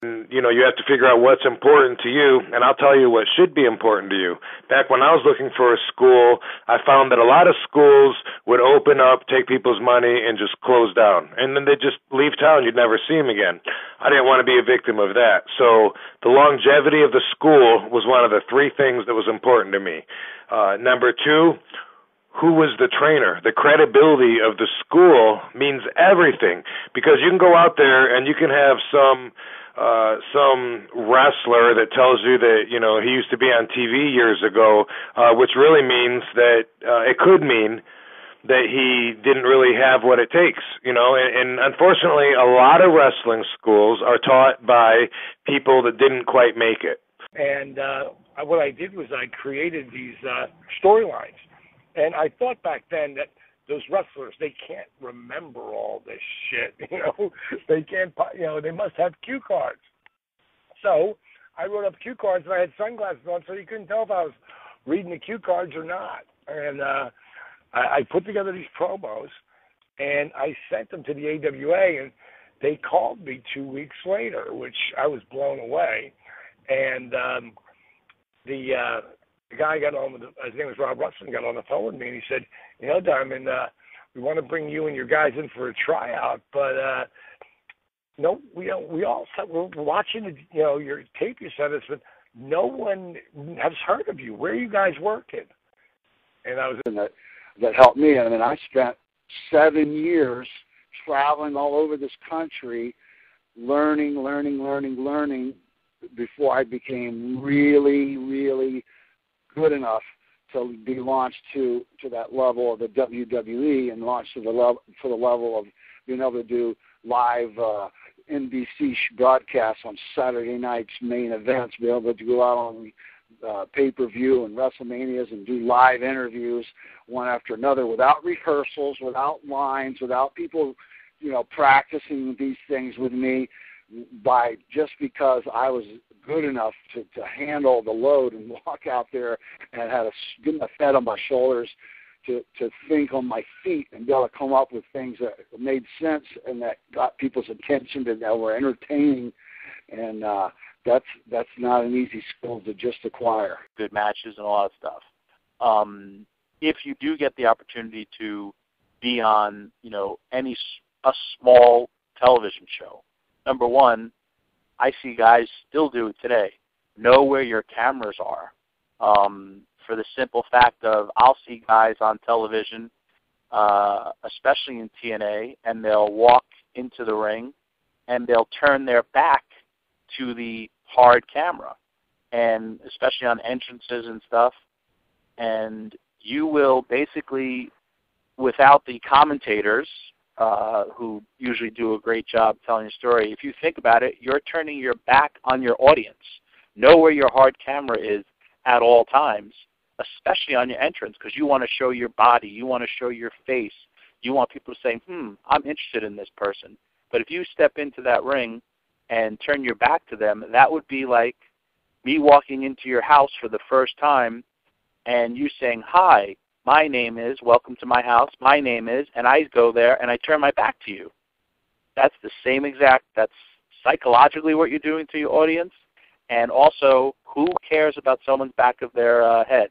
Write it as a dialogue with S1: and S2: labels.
S1: You know, you have to figure out what's important to you, and I'll tell you what should be important to you. Back when I was looking for a school, I found that a lot of schools would open up, take people's money, and just close down. And then they'd just leave town. You'd never see them again. I didn't want to be a victim of that. So the longevity of the school was one of the three things that was important to me. Number two, who was the trainer? The credibility of the school means everything, because you can go out there and you can have some wrestler that tells you that, you know, he used to be on TV years ago, which really means that it could mean that he didn't really have what it takes, you know, and unfortunately a lot of wrestling schools are taught by people that didn't quite make it.
S2: And what I did was I created these storylines, and I thought back then that those wrestlers, they can't remember all this shit, you know. They can't, you know, they must have cue cards. So I wrote up cue cards, and I had sunglasses on, so you couldn't tell if I was reading the cue cards or not. And I put together these promos, and I sent them to the AWA, and they called me 2 weeks later, which I was blown away. And the guy got on with his name was Rob Russell, got on the phone with me, and he said, you know, Diamond, we want to bring you and your guys in for a tryout, but no, we're watching, you know, your tape you sent us, but no one has heard of you. Where are you guys working? And I was
S3: that helped me. I mean, I spent 7 years traveling all over this country, learning before I became really, really good enough to be launched to that level of the WWE, and launched to the level of being able to do live NBC broadcasts on Saturday nights, main events, be able to go out on pay-per-view and WrestleManias and do live interviews one after another without rehearsals, without lines, without people, you know, practicing these things with me, just because I was good enough to handle the load and walk out there and had a good enough head on my shoulders to think on my feet and be able to come up with things that made sense and that got people's attention and that were entertaining. And that's not an easy skill to just acquire.
S4: Good matches and all that stuff. If you do get the opportunity to be on, you know, a small television show, number one, I see guys still do it today. Know where your cameras are. For the simple fact of, I'll see guys on television, especially in TNA, and they'll walk into the ring and they'll turn their back to the hard camera, and especially on entrances and stuff. And you will basically, without the commentators, who usually do a great job telling a story, if you think about it, you're turning your back on your audience. Know where your hard camera is at all times, especially on your entrance, because you want to show your body, you want to show your face, you want people to say, I'm interested in this person. But if you step into that ring and turn your back to them, that would be like me walking into your house for the first time and you saying, hi, my name is, welcome to my house, my name is, and I go there and I turn my back to you. That's the same exact, that's psychologically what you're doing to your audience. And also, who cares about someone's back of their head?